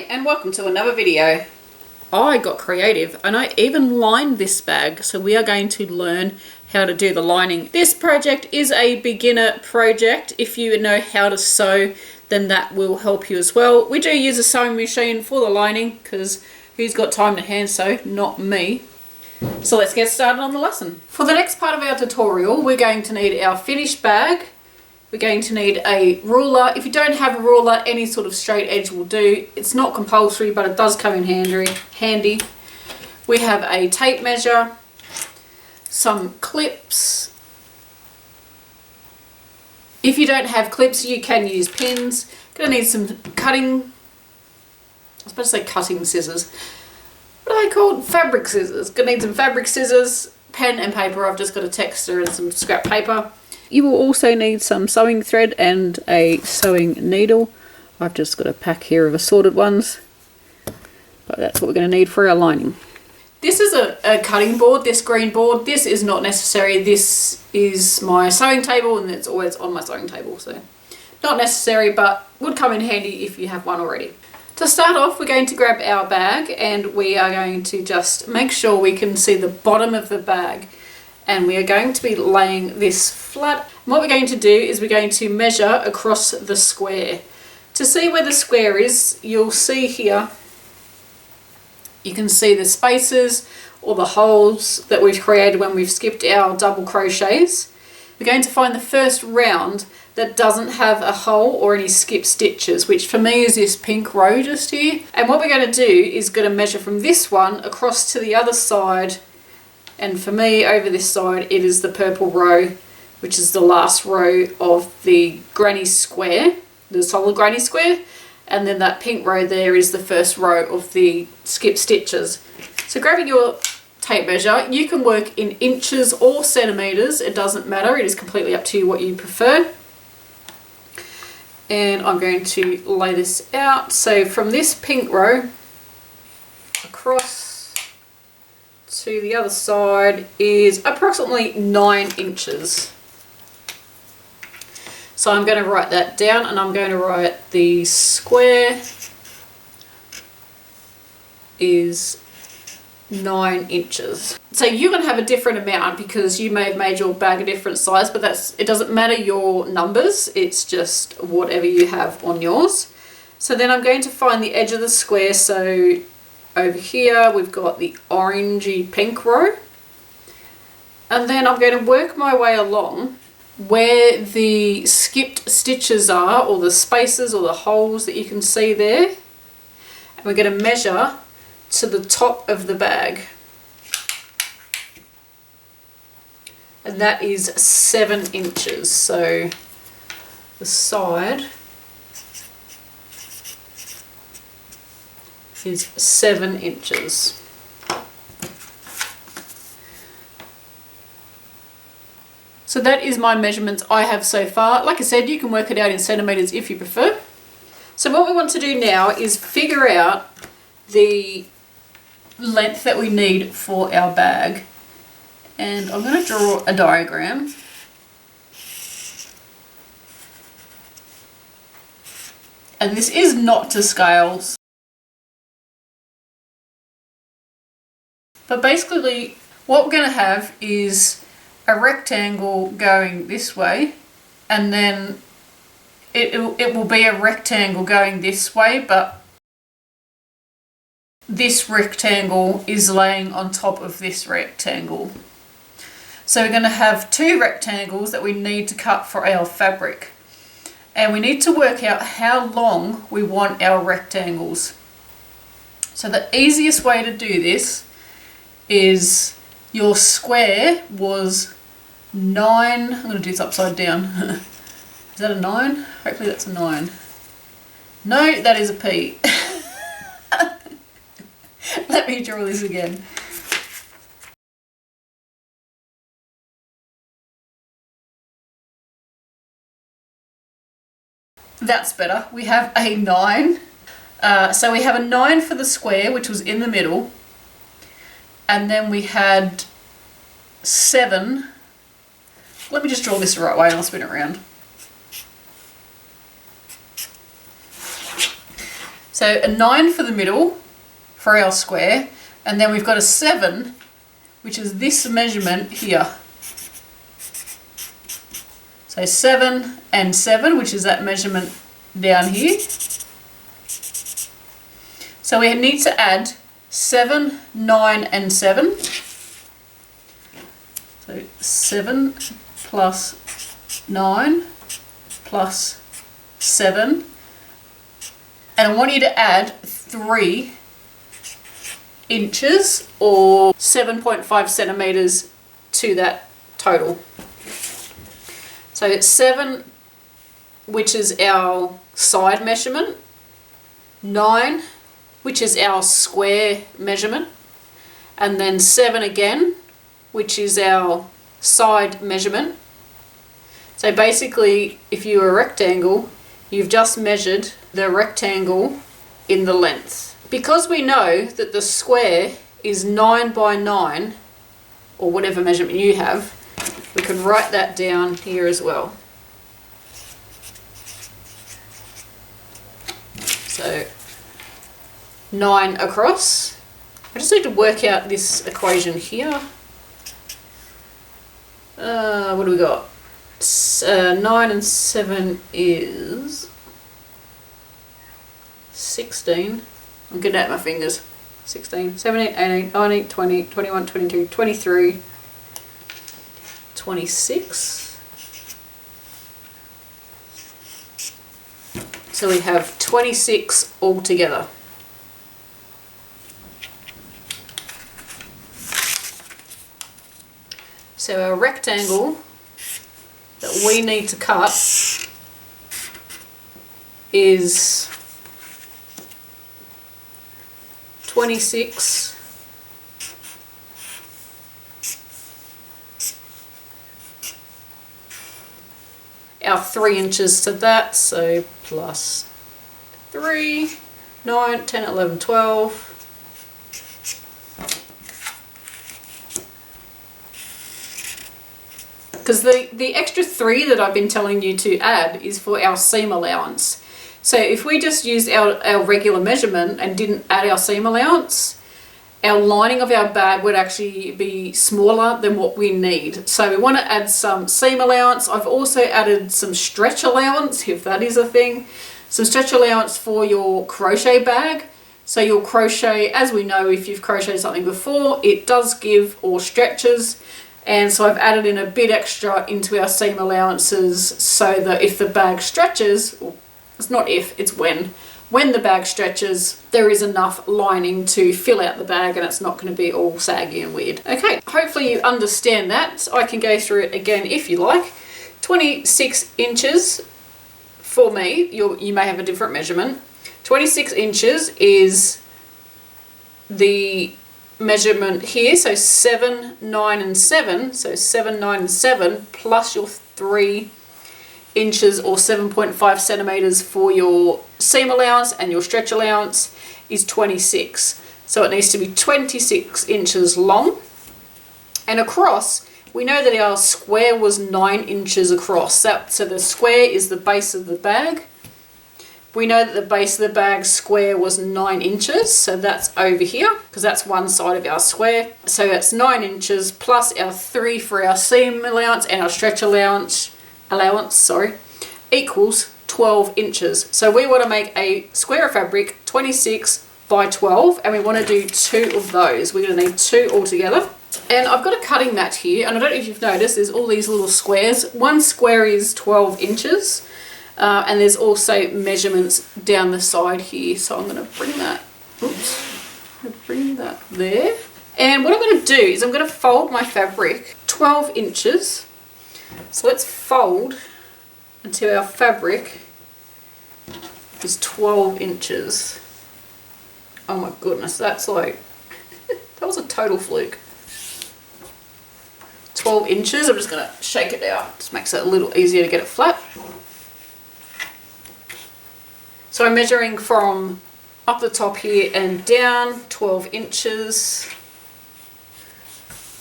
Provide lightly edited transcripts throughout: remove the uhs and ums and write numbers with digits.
and welcome to another video. I got creative and I even lined this bag, so we are going to learn how to do the lining. This project is a beginner project. If you know how to sew, then that will help you as well. We do use a sewing machine for the lining because who's got time to hand sew? Not me. So let's get started on the lesson. For the next part of our tutorial, we're going to need our finished bag. We're going to need a ruler. If you don't have a ruler, any sort of straight edge will do. It's not compulsory, but it does come in handy. We have a tape measure, some clips. If you don't have clips, you can use pins. Gonna need some cutting, I was supposed to say cutting scissors. What are they called? Fabric scissors. Gonna need some fabric scissors, pen and paper. I've just got a texter and some scrap paper. You will also need some sewing thread and a sewing needle. I've just got a pack here of assorted ones, but that's what we're going to need for our lining. This is a cutting board, this green board. This is not necessary. This is my sewing table and it's always on my sewing table, so not necessary, but would come in handy if you have one already. To start off, we're going to grab our bag and we are going to just make sure we can see the bottom of the bag. And we are going to be laying this flat. And what we're going to do is we're going to measure across the square. To see where the square is, you'll see here, you can see the spaces or the holes that we've created when we've skipped our double crochets. We're going to find the first round that doesn't have a hole or any skip stitches, which for me is this pink row just here. And what we're going to do is going to measure from this one across to the other side. And for me, over this side, it is the purple row, which is the last row of the granny square, the solid granny square. And then that pink row there is the first row of the skip stitches. So grabbing your tape measure, you can work in inches or centimetres. It doesn't matter. It is completely up to you what you prefer. And I'm going to lay this out. So from this pink row across to the other side is approximately 9 inches. So I'm going to write that down and I'm going to write the square is 9 inches. So you're going to have a different amount because you may have made your bag a different size, but it doesn't matter your numbers, it's just whatever you have on yours. So then I'm going to find the edge of the square. So over here we've got the orangey pink row, and then I'm going to work my way along where the skipped stitches are, or the spaces or the holes that you can see there, and we're going to measure to the top of the bag, and that is 7 inches. So the side is 7 inches. So that is my measurements I have so far. Like I said, you can work it out in centimetres if you prefer. So what we want to do now is figure out the length that we need for our bag. And I'm going to draw a diagram. And this is not to scale. But basically what we're going to have is a rectangle going this way, and then it will be a rectangle going this way, but this rectangle is laying on top of this rectangle. So we're going to have 2 rectangles that we need to cut for our fabric. And we need to work out how long we want our rectangles. So the easiest way to do this is your square was 9, I'm going to do this upside down. Is that a 9? Hopefully that's a 9. No, that is a P. Let me draw this again. That's better. We have a 9. So we have a 9 for the square, which was in the middle. And then we had 7. Let me just draw this the right way and I'll spin it around. So a 9 for the middle for our square, and then we've got a 7, which is this measurement here. So 7 and 7, which is that measurement down here. So we need to add 7, 9 and 7. So 7 plus 9 plus 7. And I want you to add 3 inches or 7.5 centimeters to that total. So it's 7, which is our side measurement, 9, which is our square measurement, and then 7 again, which is our side measurement. So basically, if you were a rectangle, you've just measured the rectangle in the length. Because we know that the square is 9 by 9, or whatever measurement you have, we can write that down here as well. So 9 across. I just need to work out this equation here. What do we got? 9 and 7 is 16. I'm good at my fingers. 16, 17, 18, 19, 20, 21, 22, 23, 26. So we have 26 altogether. So our rectangle that we need to cut is 26 our 3 inches to that, so plus 3, 9, 10, 11, 12. Because the extra 3 that I've been telling you to add is for our seam allowance. So if we just used our regular measurement and didn't add our seam allowance, our lining of our bag would actually be smaller than what we need. So we want to add some seam allowance. I've also added some stretch allowance, if that is a thing. Some stretch allowance for your crochet bag. So your crochet, as we know, if you've crocheted something before, it does give or stretches. And so I've added in a bit extra into our seam allowances so that if the bag stretches, it's not if, it's when the bag stretches, there is enough lining to fill out the bag and it's not going to be all saggy and weird. Okay, hopefully you understand that. I can go through it again if you like. 26 inches for me, you may have a different measurement. 26 inches is the measurement here, so 7, 9 and 7, so 7, 9 and 7 plus your 3 inches or 7.5 centimeters for your seam allowance and your stretch allowance is 26. So it needs to be 26 inches long. And across, we know that our square was 9 inches across. So the square is the base of the bag. We know that the base of the bag square was 9 inches, so that's over here, because that's one side of our square. So that's 9 inches plus our 3 for our seam allowance and our stretch allowance, equals 12 inches. So we want to make a square of fabric 26 by 12, and we want to do 2 of those. We're going to need 2 altogether. And I've got a cutting mat here, and I don't know if you've noticed, there's all these little squares. One square is 12 inches. And there's also measurements down the side here. So I'm going to bring that, bring that there. And what I'm going to do is I'm going to fold my fabric 12 inches. So let's fold until our fabric is 12 inches. Oh my goodness, that's like, that was a total fluke. 12 inches, I'm just going to shake it out. Just makes it a little easier to get it flat. So I'm measuring from up the top here and down, 12 inches.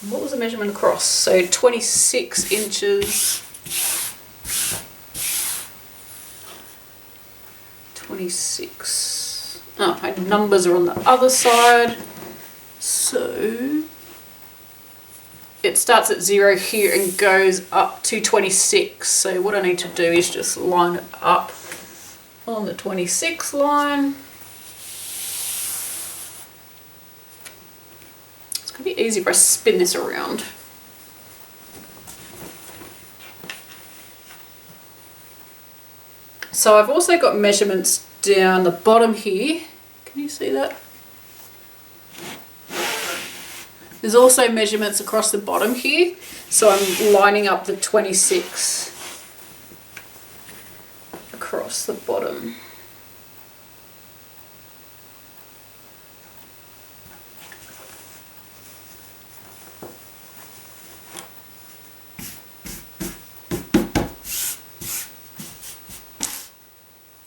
What was the measurement across? So 26 inches. 26 Oh, my numbers are on the other side. So it starts at 0 here and goes up to 26. So what I need to do is just line it up on the 26 line. It's going to be easy if I spin this around. So I've also got measurements down the bottom here. Can you see that? There's also measurements across the bottom here. So I'm lining up the 26 across the bottom.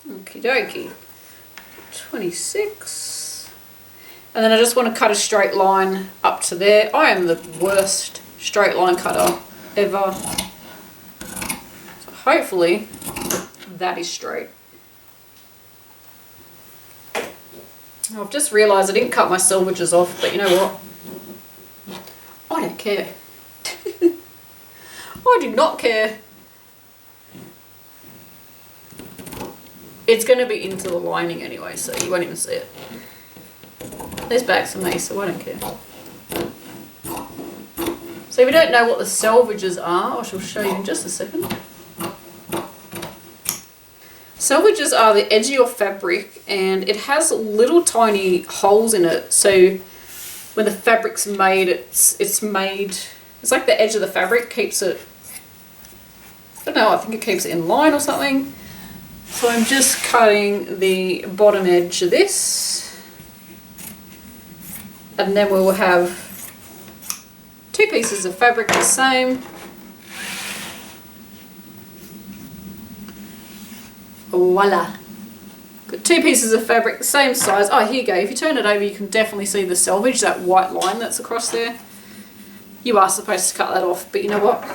Okie dokie. 26. And then I just want to cut a straight line up to there. I am the worst straight line cutter ever. So hopefully that is straight. I've just realised I didn't cut my selvages off, but you know what? I don't care. I do not care. It's going to be into the lining anyway, so you won't even see it. There's backs of me, so I don't care. So if you don't know what the selvages are, I shall show you in just a second. Selvages are the edge of your fabric, and it has little tiny holes in it. So when the fabric's made, it's like the edge of the fabric keeps it, I don't know, I think it keeps it in line or something. So I'm just cutting the bottom edge of this, and then we will have 2 pieces of fabric the same. Voila! Got 2 pieces of fabric the same size. Oh, here you go. If you turn it over, you can definitely see the selvage, that white line that's across there. You are supposed to cut that off, but you know what?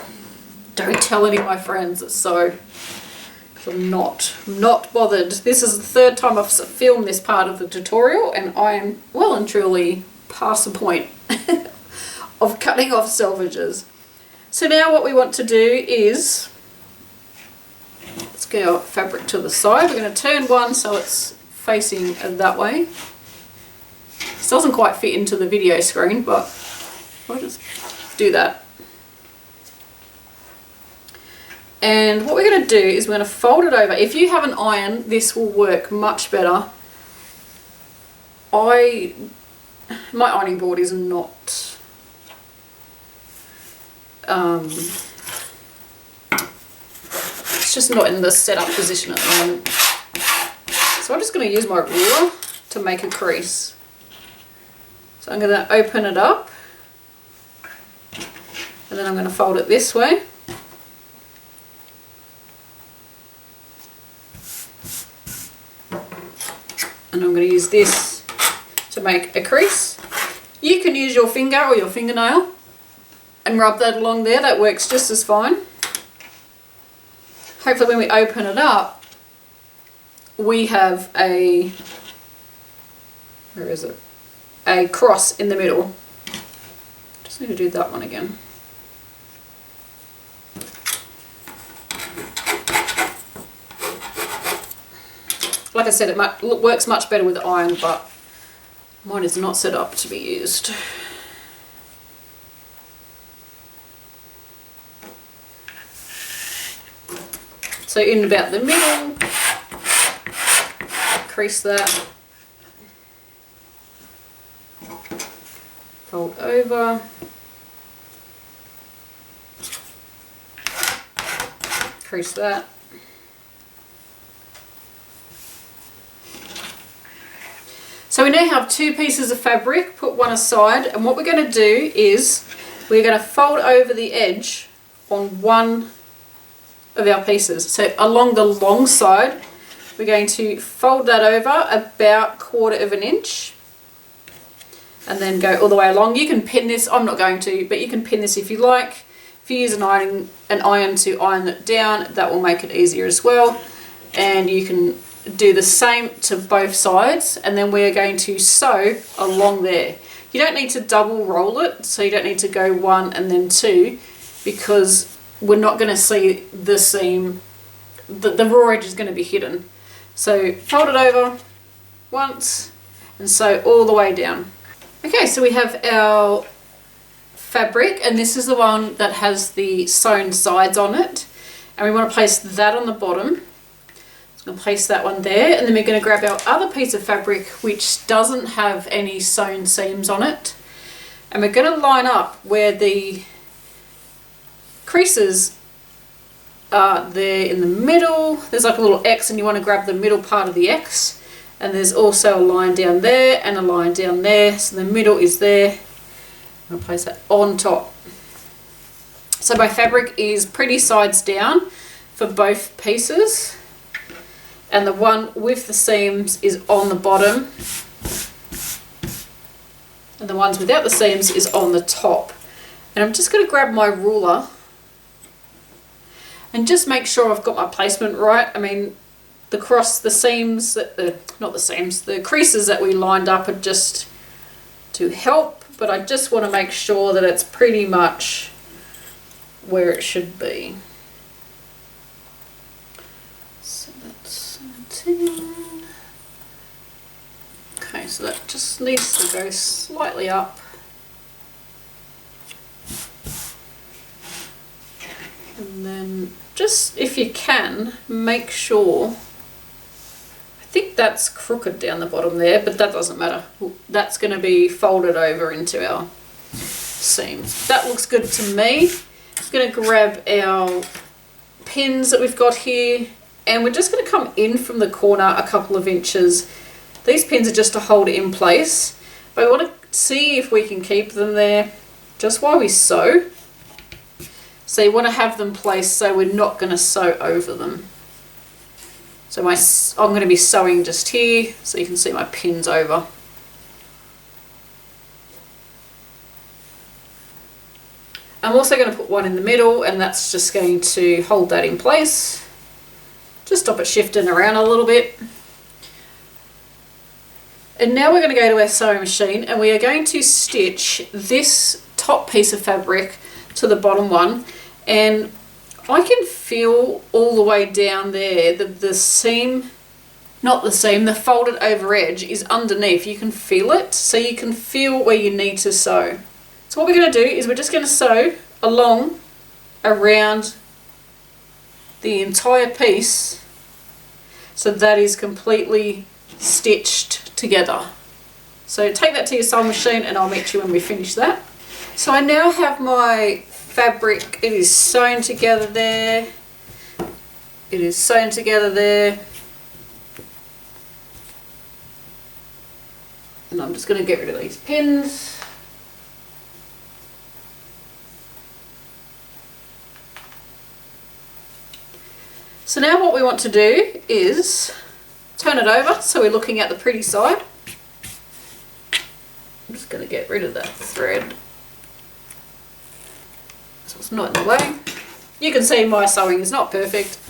Don't tell any of my friends it's so. I'm not bothered. This is the 3rd time I've filmed this part of the tutorial, and I am well and truly past the point of cutting off selvages. So now what we want to do is, let's get our fabric to the side. We're going to turn one so it's facing that way. This doesn't quite fit into the video screen, but I'll just do that. And what we're going to do is we're going to fold it over. If you have an iron, this will work much better. My ironing board is not it's just not in the setup position at the moment. So I'm just going to use my ruler to make a crease. So I'm going to open it up, and then I'm going to fold it this way. And I'm going to use this to make a crease. You can use your finger or your fingernail and rub that along there. That works just as fine. Hopefully when we open it up, we have a, where is it? A cross in the middle. Just need to do that one again. Like I said, it works much better with iron, but mine is not set up to be used. So in about the middle, crease that, fold over, crease that. So we now have 2 pieces of fabric, put one aside, and what we're going to do is we're going to fold over the edge on one of our pieces. So along the long side, we're going to fold that over about 1/4 inch and then go all the way along. You can pin this, I'm not going to, but you can pin this if you like. If you use an iron to iron it down, that will make it easier as well. And you can do the same to both sides, and then we're going to sew along there. You don't need to double roll it, so you don't need to go 1 and then 2, because we're not going to see the seam, the raw edge is going to be hidden. So fold it over once and sew all the way down. Okay, so we have our fabric, and this is the one that has the sewn sides on it, and we want to place that on the bottom. So I'm going to place that one there, and then we're going to grab our other piece of fabric which doesn't have any sewn seams on it, and we're going to line up where the creases are there in the middle. There's like a little X, and you want to grab the middle part of the X, and there's also a line down there and a line down there, so the middle is there. I'm going to place that on top. So my fabric is pretty sides down for both pieces, and the one with the seams is on the bottom, and the ones without the seams is on the top. And I'm just going to grab my ruler and just make sure I've got my placement right. I mean, the seams, not the seams, the creases that we lined up are just to help, but I just want to make sure that it's pretty much where it should be. So that's 17. Okay, so that just needs to go slightly up. And then just, if you can, make sure, I think that's crooked down the bottom there, but that doesn't matter. That's going to be folded over into our seams. That looks good to me. I'm going to grab our pins that we've got here, and we're just going to come in from the corner a couple of inches. These pins are just to hold it in place, but we want to see if we can keep them there just while we sew. So you want to have them placed so we're not going to sew over them. So I'm going to be sewing just here so you can see my pins over. I'm also going to put one in the middle, and that's just going to hold that in place. Just stop it shifting around a little bit. And now we're going to go to our sewing machine, and we are going to stitch this top piece of fabric to the bottom one, and I can feel all the way down there the seam, not the seam, the folded over edge is underneath. You can feel it, so you can feel where you need to sew. So what we're going to do is we're just going to sew along around the entire piece so that is completely stitched together. So take that to your sewing machine, and I'll meet you when we finish that. So I now have my fabric, it is sewn together there, it is sewn together there, and I'm just going to get rid of these pins. So now what we want to do is turn it over so we're looking at the pretty side. I'm just going to get rid of that thread so it's not in the way. You can see my sewing is not perfect,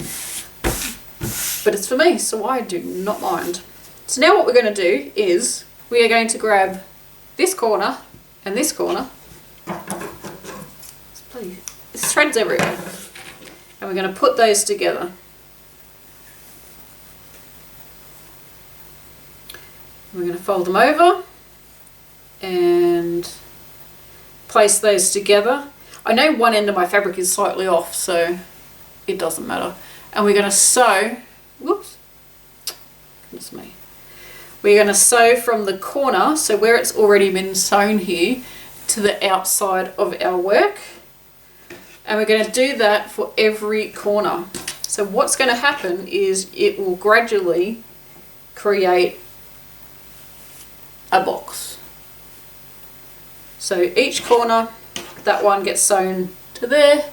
but it's for me, so I do not mind. So now what we're going to do is we are going to grab this corner and this corner. There's threads everywhere. And we're going to put those together. We're going to fold them over and place those together. I know one end of my fabric is slightly off, so it doesn't matter. And we're going to sew, whoops, goodness me. We're going to sew from the corner, so where it's already been sewn here, to the outside of our work. And we're going to do that for every corner. So what's going to happen is it will gradually create a box. So each corner, that one gets sewn to there,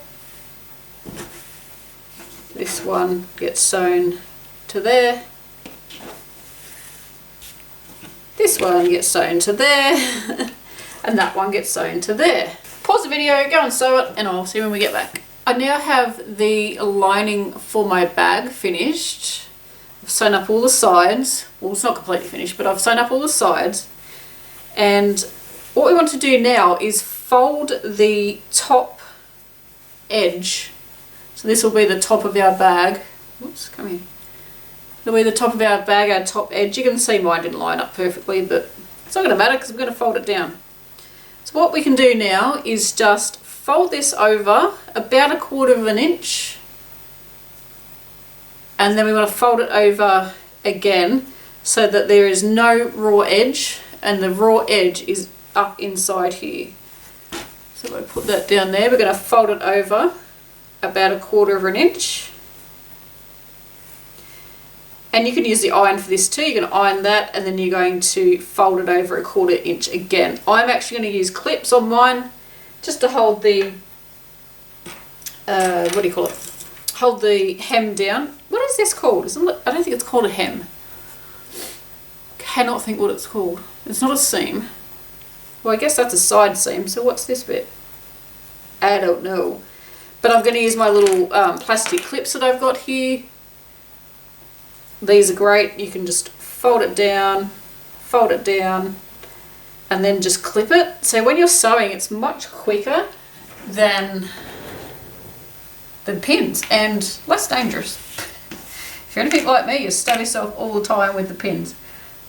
this one gets sewn to there, this one gets sewn to there, and that one gets sewn to there. Pause the video, go and sew it, and I'll see you when we get back. I now have the lining for my bag finished. I've sewn up all the sides. Well, it's not completely finished, but I've sewn up all the sides. And what we want to do now is fold the top edge. So this will be the top of our bag. Whoops, come here. It'll be the top of our bag, our top edge. You can see mine didn't line up perfectly, but it's not going to matter because I'm going to fold it down. So what we can do now is just fold this over about 1/4 inch, and then we want to fold it over again so that there is no raw edge, and the raw edge is up inside here. So we'll put that down there. We're going to fold it over about 1/4 inch. And you can use the iron for this too. You're going to iron that, and then you're going to fold it over 1/4 inch again. I'm actually going to use clips on mine just to hold the, what do you call it? Hold the hem down. What is this called? I don't think it's called a hem. Cannot think what it's called. It's not a seam. Well, I guess that's a side seam. So what's this bit? I don't know. But I'm going to use my little plastic clips that I've got here. These are great. You can just fold it down, and then just clip it. So when you're sewing, it's much quicker than pins and less dangerous. If you're anything like me, you stab yourself all the time with the pins.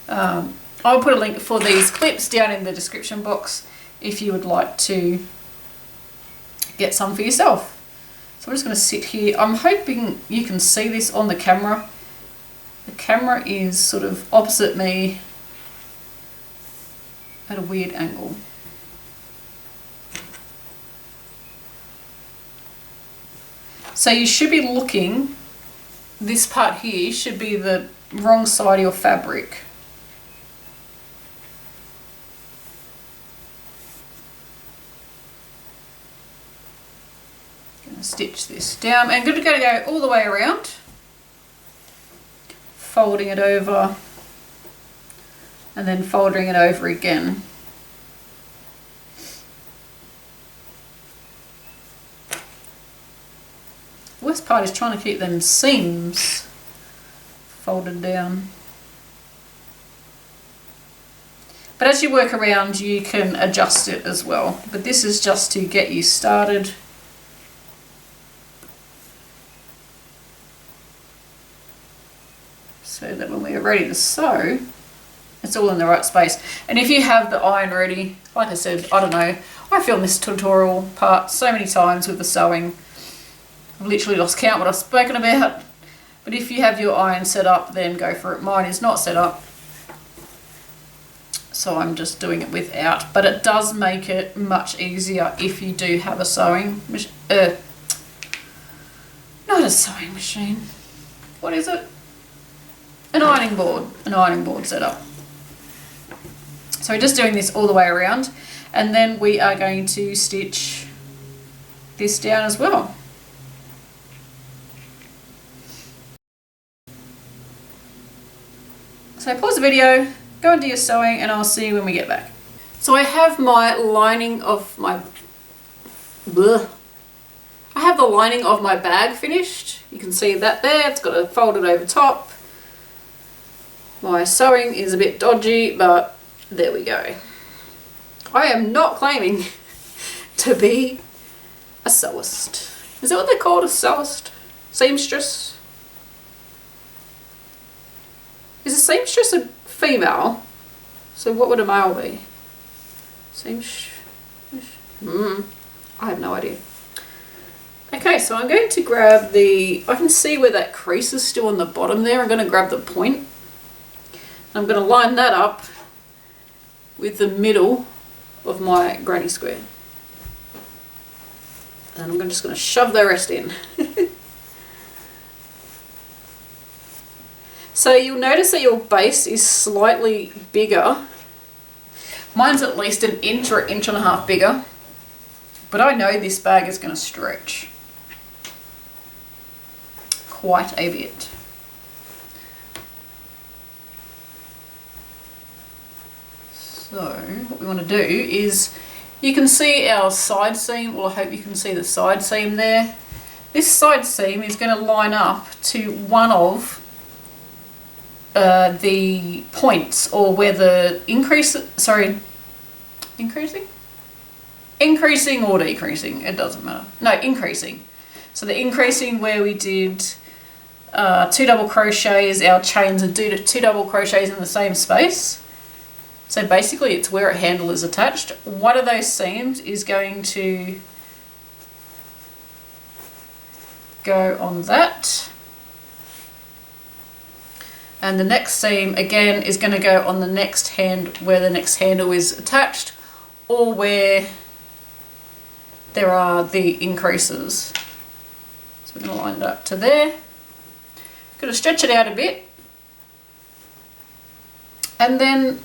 I'll put a link for these clips down in the description box if you would like to get some for yourself. So I'm just going to sit here. I'm hoping you can see this on the camera. The camera is sort of opposite me at a weird angle. So you should be looking, this part here should be the wrong side of your fabric. Going to stitch this down. I'm going to go all the way around. Folding it over and then folding it over again. The worst part is trying to keep them seams folded down. But as you work around, you can adjust it as well. But this is just to get you started. So that when we are ready to sew, it's all in the right space. And if you have the iron ready, like I said, I don't know, I filmed this tutorial part so many times with the sewing. I've literally lost count what I've spoken about. But if you have your iron set up, then go for it. Mine is not set up, so I'm just doing it without. But it does make it much easier if you do have a sewing machine. Not a sewing machine. What is it? An ironing board set up. So we're just doing this all the way around, and then we are going to stitch this down as well. So pause the video, go and do your sewing, and I'll see you when we get back. So I have my lining of my I have the lining of my bag finished. You can see that there. It's got it folded over top. My sewing is a bit dodgy, but there we go. I am not claiming to be a sewist. Is that what they're called, a sewist? Seamstress? Is a seamstress a female? So what would a male be? I have no idea. Okay, so I'm going to grab I can see where that crease is still on the bottom there. I'm going to grab the point. I'm going to line that up with the middle of my granny square. And I'm just going to shove the rest in. So you'll notice that your base is slightly bigger. Mine's at least an inch or 1.5 inches bigger. But I know this bag is going to stretch quite a bit. So what we want to do is, you can see our side seam. Well, I hope you can see the side seam there. This side seam is going to line up to one of the points, or where the increasing or decreasing, it doesn't matter. No, increasing. So the increasing where we did 2 double crochets, our chains are 2 double crochets in the same space. So basically it's where a handle is attached. One of those seams is going to go on that. And the next seam again is going to go on the next hand where the next handle is attached, or where there are the increases. So we're going to line it up to there. Going to stretch it out a bit. And then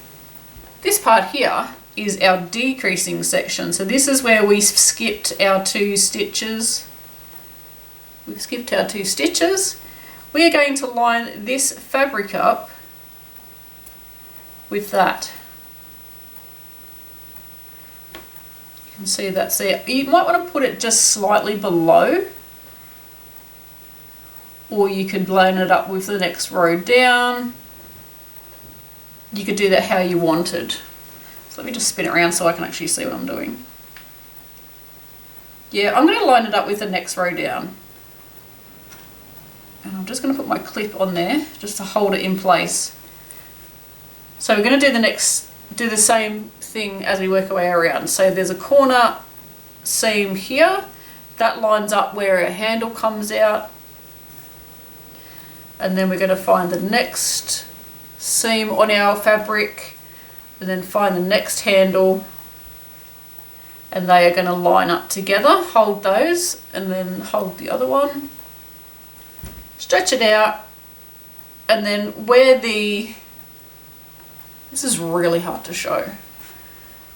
this part here is our decreasing section. So this is where we skipped our 2 stitches. We've skipped our 2 stitches. We are going to line this fabric up with that. You can see that's there. You might want to put it just slightly below, or you could line it up with the next row down. You could do that how you wanted. So let me just spin it around so I can actually see what I'm doing. Yeah, I'm going to line it up with the next row down. And I'm just going to put my clip on there just to hold it in place. So we're going to do the same thing as we work our way around. So there's a corner seam here that lines up where a handle comes out, and then we're going to find the next seam on our fabric, and then find the next handle, and they are going to line up together. Hold those and then hold the other one. Stretch it out, and then where this is really hard to show.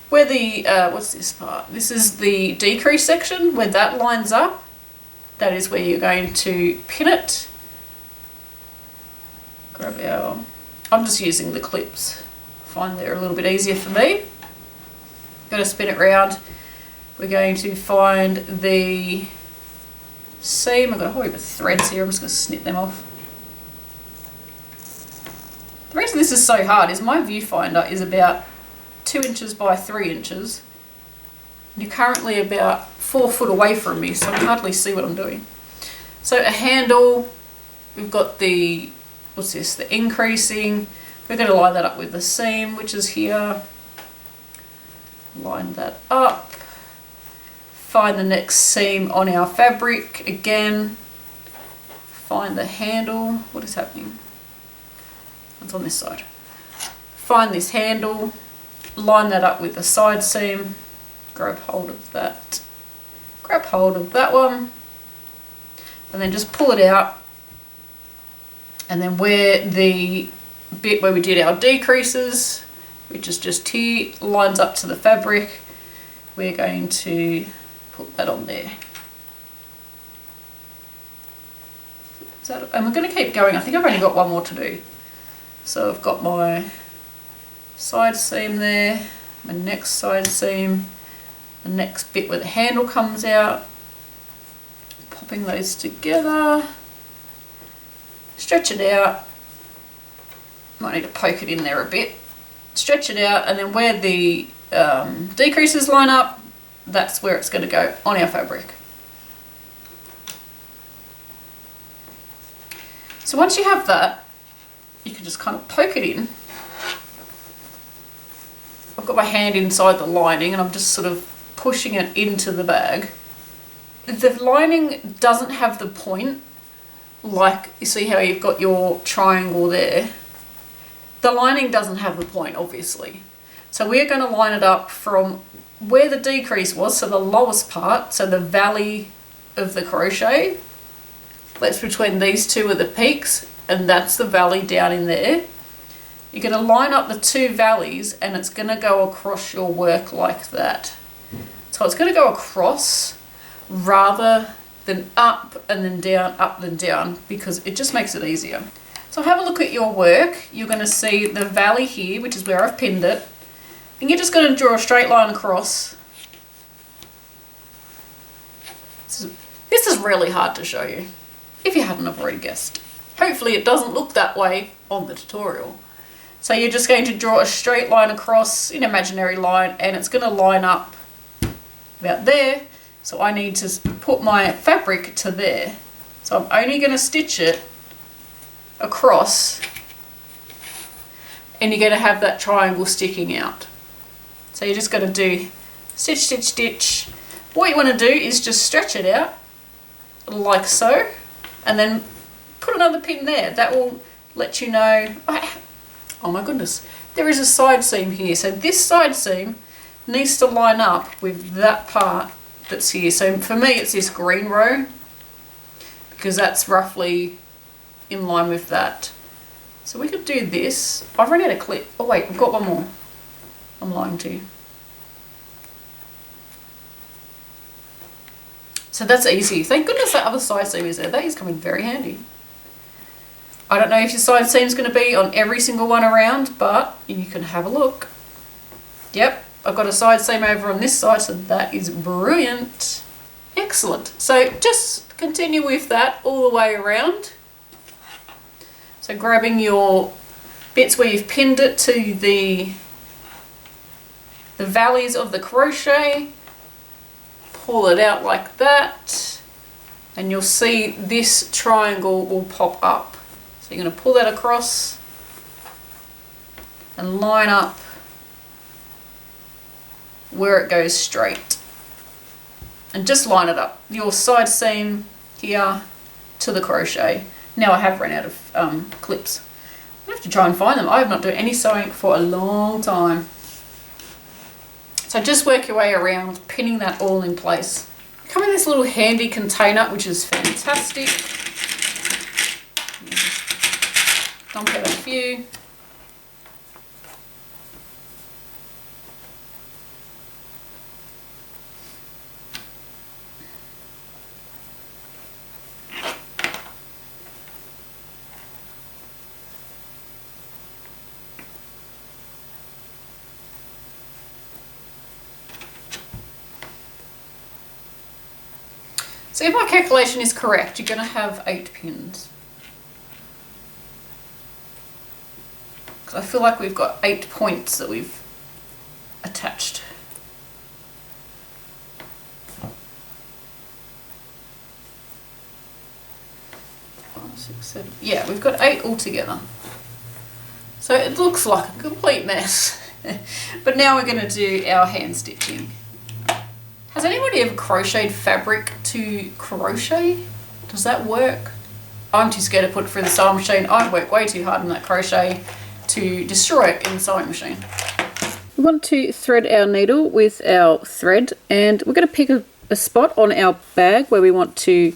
Where the, what's this part? This is the decrease section, where that lines up. That is where you're going to pin it. Grab I'm just using the clips. I find they're a little bit easier for me. Going to spin it round. We're going to find the seam. I've got a whole heap of threads here. I'm just going to snip them off. The reason this is so hard is my viewfinder is about 2 inches by 3 inches. You're currently about 4 foot away from me, so I can hardly see what I'm doing. So a handle, we've got the, what's this, the increasing. We're going to line that up with the seam, which is here. Line that up. Find the next seam on our fabric again. Find the handle. What is happening? It's on this side. Find this handle. Line that up with the side seam. Grab hold of that. Grab hold of that one. And then just pull it out. And then where the bit where we did our decreases, which is just here, lines up to the fabric, we're going to put that on there. And we're going to keep going. I think I've only got one more to do. So I've got my side seam there, my next side seam, the next bit where the handle comes out, popping those together, stretch it out. Might need to poke it in there a bit. Stretch it out, and then where the decreases line up, that's where it's going to go on our fabric. So once you have that, you can just kind of poke it in. I've got my hand inside the lining and I'm just sort of pushing it into the bag. The lining doesn't have the point, like you see how you've got your triangle there. The lining doesn't have the point, obviously. So we're going to line it up from where the decrease was, so the lowest part, so the valley of the crochet. That's between these two are the peaks, and that's the valley down in there. You're going to line up the 2 valleys, and it's going to go across your work like that. So it's going to go across rather than up and then down, up and down, because it just makes it easier. So have a look at your work. You're going to see the valley here, which is where I've pinned it. And you're just going to draw a straight line across. This is really hard to show you, if you hadn't have already guessed. hopefully it doesn't look that way on the tutorial. So you're just going to draw a straight line across, an imaginary line, and it's going to line up about there. So I need to put my fabric to there. So I'm only going to stitch it across, and you're going to have that triangle sticking out. So you're just going to do stitch, stitch, stitch. What you want to do is just stretch it out like so, and then put another pin there. That will let you know, oh my goodness, there is a side seam here. So this side seam needs to line up with that part that's here. So for me it's this green row, because that's roughly in line with that. So we could do this. I've run out of clip. Oh wait, I've got one more. I'm lying to you. So that's easy. Thank goodness that other side seam is there. That is coming very handy. I don't know if your side seam is going to be on every single one around, but you can have a look. Yep, I've got a side seam over on this side, so that is brilliant. Excellent. So just continue with that all the way around. So grabbing your bits where you've pinned it to the valleys of the crochet, pull it out like that, and you'll see this triangle will pop up. So you're going to pull that across and line up where it goes straight. And just line it up, your side seam here to the crochet. Now I have run out of clips. I have to try and find them. I have not done any sewing for a long time. So just work your way around, pinning that all in place. Come in this little handy container, which is fantastic. Dump out a few. So if my calculation is correct, you're going to have 8 pins. Because I feel like we've got 8 points that we've attached. 5, 6, 7. Yeah, we've got 8 altogether. So it looks like a complete mess. But now we're going to do our hand stitching. Has anybody ever crocheted fabric to crochet? Does that work? I'm too scared to put it through the sewing machine. I'd work way too hard on that crochet to destroy it in the sewing machine. We want to thread our needle with our thread, and we're going to pick a spot on our bag where we want to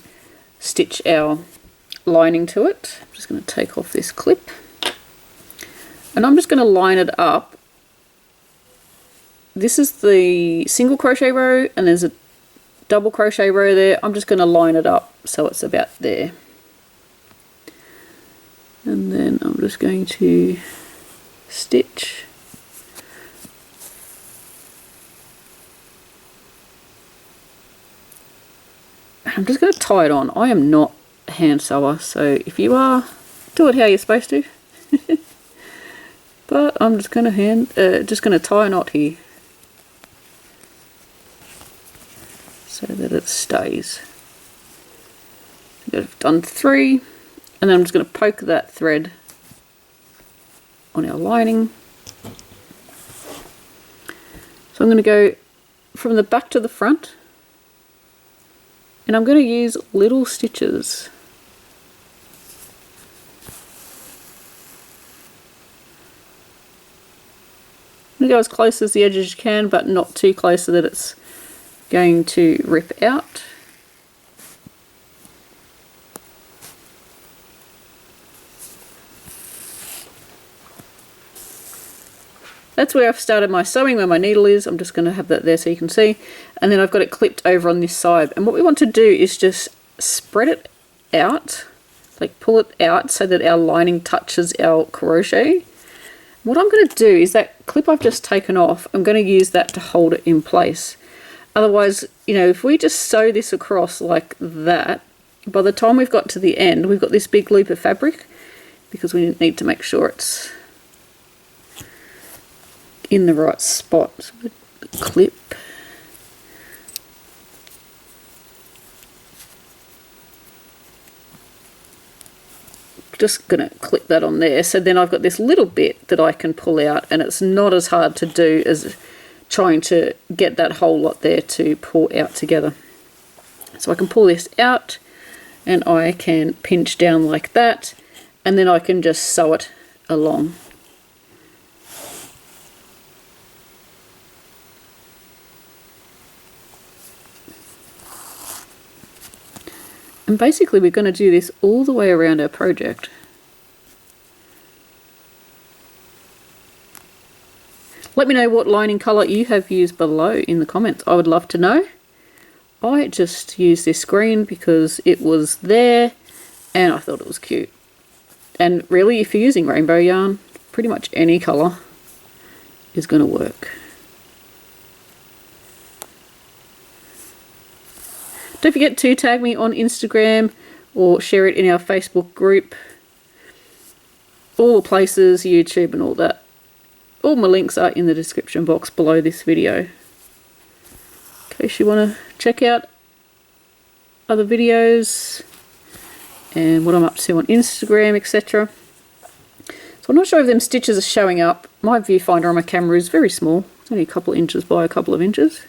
stitch our lining to it. I'm just going to take off this clip, and I'm just going to line it up. This is the single crochet row, and there's a double crochet row there. I'm just going to line it up so it's about there. And then I'm just going to stitch. I'm just going to tie it on. I am not a hand sewer, so if you are, do it how you're supposed to. But I'm just going to tie a knot here, so that it stays. I've done 3, and then I'm just going to poke that thread on our lining. So I'm going to go from the back to the front, and I'm going to use little stitches. I'm going to go as close as the edge as you can, but not too close so that it's going to rip out. That's where I've started my sewing, where my needle is. I'm just going to have that there so you can see. And then I've got it clipped over on this side. And what we want to do is just spread it out, like pull it out so that our lining touches our crochet. What I'm going to do is that clip I've just taken off, I'm going to use that to hold it in place. Otherwise, you know, if we just sew this across like that, by the time we've got to the end, we've got this big loop of fabric, because we need to make sure it's in the right spot. So clip. Just going to clip that on there, so then I've got this little bit that I can pull out, and it's not as hard to do as trying to get that whole lot there to pull out together. So I can pull this out and I can pinch down like that, and then I can just sew it along. And basically we're going to do this all the way around our project. Let me know what lining colour you have used below in the comments. I would love to know. I just used this green because it was there and I thought it was cute. And really, if you're using rainbow yarn, pretty much any colour is going to work. Don't forget to tag me on Instagram or share it in our Facebook group. All the places, YouTube and all that. All my links are in the description box below this video, in case you want to check out other videos and what I'm up to on Instagram, etc. So I'm not sure if them stitches are showing up. My viewfinder on my camera is very small. It's only a couple of inches by a couple of inches.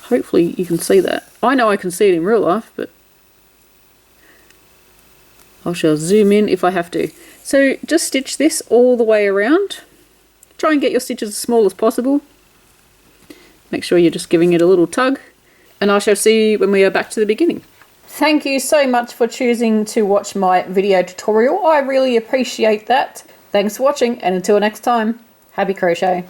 Hopefully you can see that. I know I can see it in real life, but I shall zoom in if I have to. So just stitch this all the way around. Try and get your stitches as small as possible. Make sure you're just giving it a little tug. And I shall see you when we are back to the beginning. Thank you so much for choosing to watch my video tutorial. I really appreciate that. Thanks for watching, and until next time, happy crochet.